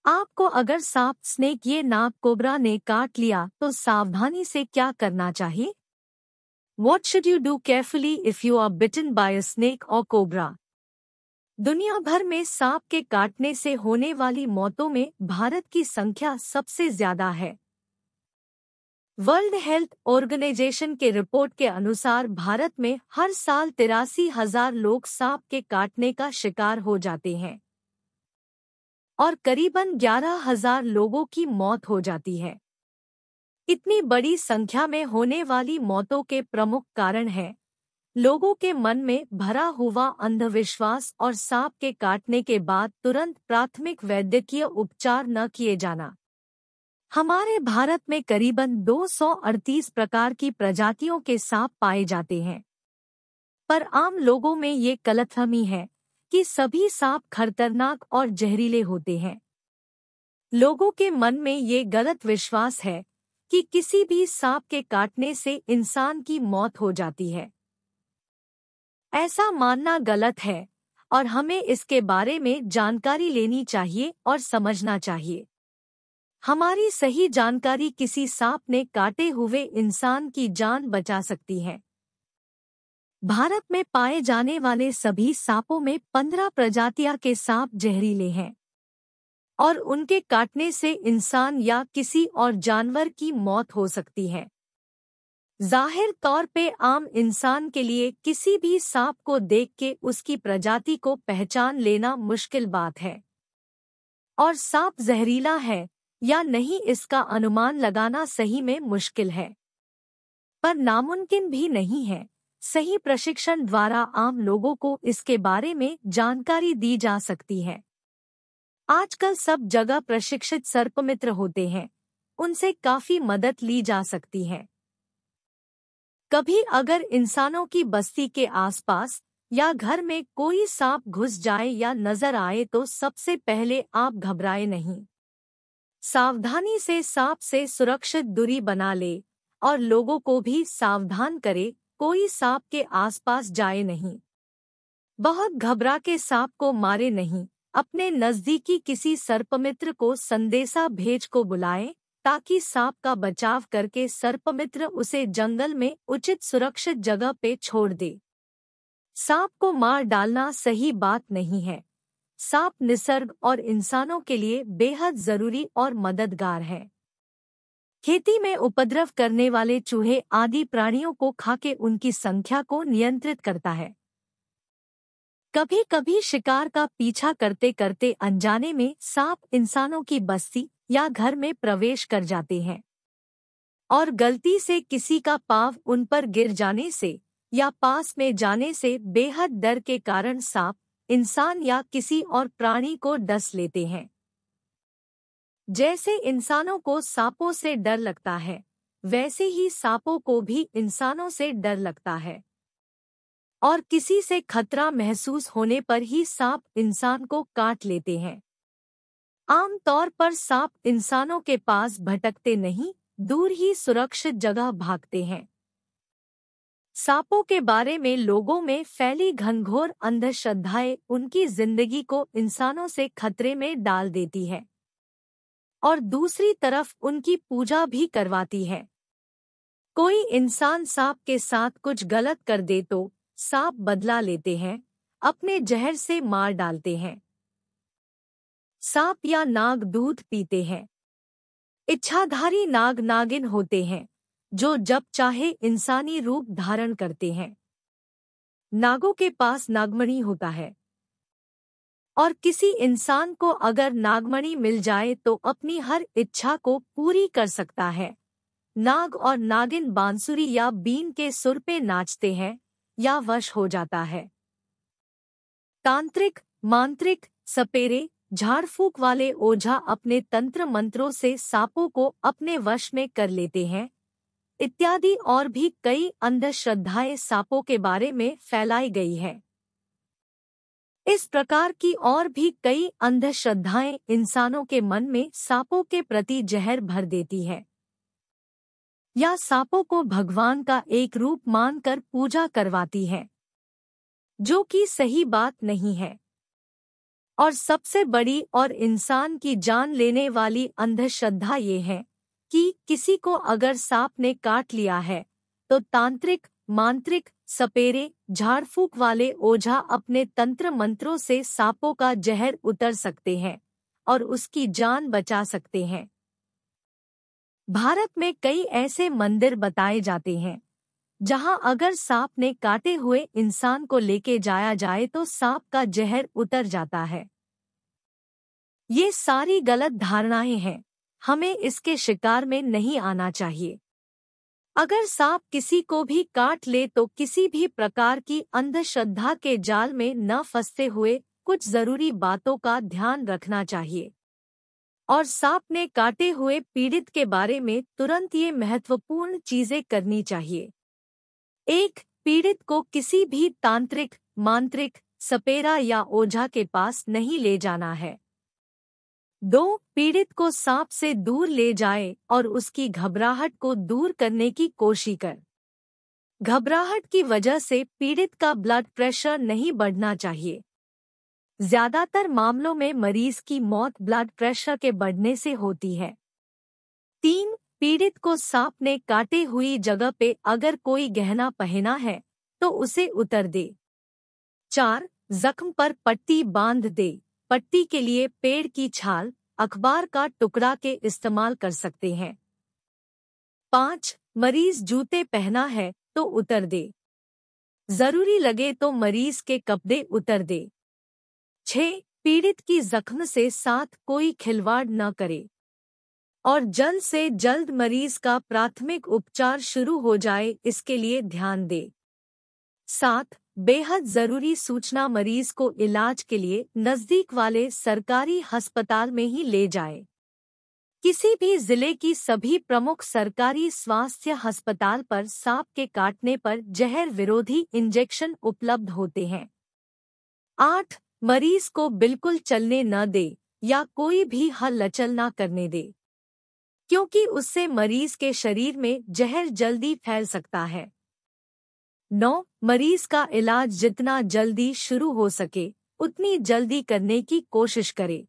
आपको अगर सांप स्नेक ये नाग कोबरा ने काट लिया तो सावधानी से क्या करना चाहिए? What should you do carefully if you are bitten by a snake or cobra? दुनिया भर में सांप के काटने से होने वाली मौतों में भारत की संख्या सबसे ज्यादा है। वर्ल्ड हेल्थ ऑर्गेनाइजेशन के रिपोर्ट के अनुसार भारत में हर साल 83,000 लोग सांप के काटने का शिकार हो जाते हैं और करीबन 11,000 लोगों की मौत हो जाती है। इतनी बड़ी संख्या में होने वाली मौतों के प्रमुख कारण हैं लोगों के मन में भरा हुआ अंधविश्वास और सांप के काटने के बाद तुरंत प्राथमिक वैद्यकीय उपचार न किए जाना। हमारे भारत में करीबन 238 प्रकार की प्रजातियों के सांप पाए जाते हैं, पर आम लोगों में ये गलतफहमी है कि सभी सांप खतरनाक और जहरीले होते हैं। लोगों के मन में ये गलत विश्वास है कि किसी भी सांप के काटने से इंसान की मौत हो जाती है। ऐसा मानना गलत है और हमें इसके बारे में जानकारी लेनी चाहिए और समझना चाहिए। हमारी सही जानकारी किसी सांप ने काटे हुए इंसान की जान बचा सकती है। भारत में पाए जाने वाले सभी सांपों में 15 प्रजातियां के सांप जहरीले हैं और उनके काटने से इंसान या किसी और जानवर की मौत हो सकती है। जाहिर तौर पे आम इंसान के लिए किसी भी सांप को देख के उसकी प्रजाति को पहचान लेना मुश्किल बात है और सांप जहरीला है या नहीं इसका अनुमान लगाना सही में मुश्किल है, पर नामुमकिन भी नहीं है। सही प्रशिक्षण द्वारा आम लोगों को इसके बारे में जानकारी दी जा सकती है। आजकल सब जगह प्रशिक्षित सर्पमित्र होते हैं, उनसे काफी मदद ली जा सकती है। कभी अगर इंसानों की बस्ती के आसपास या घर में कोई सांप घुस जाए या नजर आए तो सबसे पहले आप घबराए नहीं। सावधानी से सांप से सुरक्षित दूरी बना ले और लोगों को भी सावधान करे, कोई सांप के आसपास जाए नहीं। बहुत घबरा के सांप को मारे नहीं। अपने नजदीकी किसी सर्पमित्र को संदेशा भेज को बुलाएं ताकि सांप का बचाव करके सर्पमित्र उसे जंगल में उचित सुरक्षित जगह पे छोड़ दे। सांप को मार डालना सही बात नहीं है। सांप निसर्ग और इंसानों के लिए बेहद जरूरी और मददगार है। खेती में उपद्रव करने वाले चूहे आदि प्राणियों को खाके उनकी संख्या को नियंत्रित करता है। कभी कभी शिकार का पीछा करते करते अनजाने में सांप इंसानों की बस्ती या घर में प्रवेश कर जाते हैं और गलती से किसी का पाँव उन पर गिर जाने से या पास में जाने से बेहद डर के कारण सांप इंसान या किसी और प्राणी को डस लेते हैं। जैसे इंसानों को सांपों से डर लगता है, वैसे ही सांपों को भी इंसानों से डर लगता है और किसी से खतरा महसूस होने पर ही सांप इंसान को काट लेते हैं। आम तौर पर सांप इंसानों के पास भटकते नहीं, दूर ही सुरक्षित जगह भागते हैं। सांपों के बारे में लोगों में फैली घनघोर अंधश्रद्धाएं उनकी जिंदगी को इंसानों से खतरे में डाल देती है और दूसरी तरफ उनकी पूजा भी करवाती है। कोई इंसान सांप के साथ कुछ गलत कर दे तो सांप बदला लेते हैं, अपने जहर से मार डालते हैं। सांप या नाग दूध पीते हैं। इच्छाधारी नाग नागिन होते हैं जो जब चाहे इंसानी रूप धारण करते हैं। नागों के पास नागमणि होता है और किसी इंसान को अगर नागमणि मिल जाए तो अपनी हर इच्छा को पूरी कर सकता है। नाग और नागिन बांसुरी या बीन के सुर पे नाचते हैं या वश हो जाता है। तांत्रिक, मांत्रिक, सपेरे, झाड़ फूक वाले ओझा अपने तंत्र मंत्रों से सांपों को अपने वश में कर लेते हैं इत्यादि और भी कई अंधश्रद्धाएं सांपों के बारे में फैलाई गई है। इस प्रकार की और भी कई अंधश्रद्धाएं इंसानों के मन में सांपों के प्रति जहर भर देती है या सांपों को भगवान का एक रूप मानकर पूजा करवाती है, जो कि सही बात नहीं है। और सबसे बड़ी और इंसान की जान लेने वाली अंधश्रद्धा ये है कि किसी को अगर सांप ने काट लिया है तो तांत्रिक, मांत्रिक, सपेरे, झाड़ फूक वाले ओझा अपने तंत्र मंत्रों से सांपों का जहर उतर सकते हैं और उसकी जान बचा सकते हैं। भारत में कई ऐसे मंदिर बताए जाते हैं जहां अगर सांप ने काटे हुए इंसान को लेके जाया जाए तो सांप का जहर उतर जाता है। ये सारी गलत धारणाएं हैं, हमें इसके शिकार में नहीं आना चाहिए। अगर सांप किसी को भी काट ले तो किसी भी प्रकार की अंधश्रद्धा के जाल में न फंसते हुए कुछ जरूरी बातों का ध्यान रखना चाहिए और सांप ने काटे हुए पीड़ित के बारे में तुरंत ये महत्वपूर्ण चीजें करनी चाहिए। 1. पीड़ित को किसी भी तांत्रिक, मांत्रिक, सपेरा या ओझा के पास नहीं ले जाना है। 2. पीड़ित को सांप से दूर ले जाए और उसकी घबराहट को दूर करने की कोशिश कर। घबराहट की वजह से पीड़ित का ब्लड प्रेशर नहीं बढ़ना चाहिए। ज्यादातर मामलों में मरीज की मौत ब्लड प्रेशर के बढ़ने से होती है। 3. पीड़ित को सांप ने काटे हुई जगह पे अगर कोई गहना पहना है तो उसे उतर दे। 4. जख्म पर पट्टी बांध दे। पट्टी के लिए पेड़ की छाल, अखबार का टुकड़ा के इस्तेमाल कर सकते हैं। 5. मरीज जूते पहना है तो उतर दे। जरूरी लगे तो मरीज के कपड़े उतर दे। 6. पीड़ित की जख्म से साथ कोई खिलवाड़ न करे और जल्द से जल्द मरीज का प्राथमिक उपचार शुरू हो जाए, इसके लिए ध्यान दे। 7. बेहद जरूरी सूचना मरीज को इलाज के लिए नजदीक वाले सरकारी अस्पताल में ही ले जाए। किसी भी जिले की सभी प्रमुख सरकारी स्वास्थ्य अस्पताल पर सांप के काटने पर जहर विरोधी इंजेक्शन उपलब्ध होते हैं। 8. मरीज को बिल्कुल चलने न दे या कोई भी हलचल न करने दे, क्योंकि उससे मरीज के शरीर में जहर जल्दी फैल सकता है। 9. मरीज का इलाज जितना जल्दी शुरू हो सके उतनी जल्दी करने की कोशिश करे।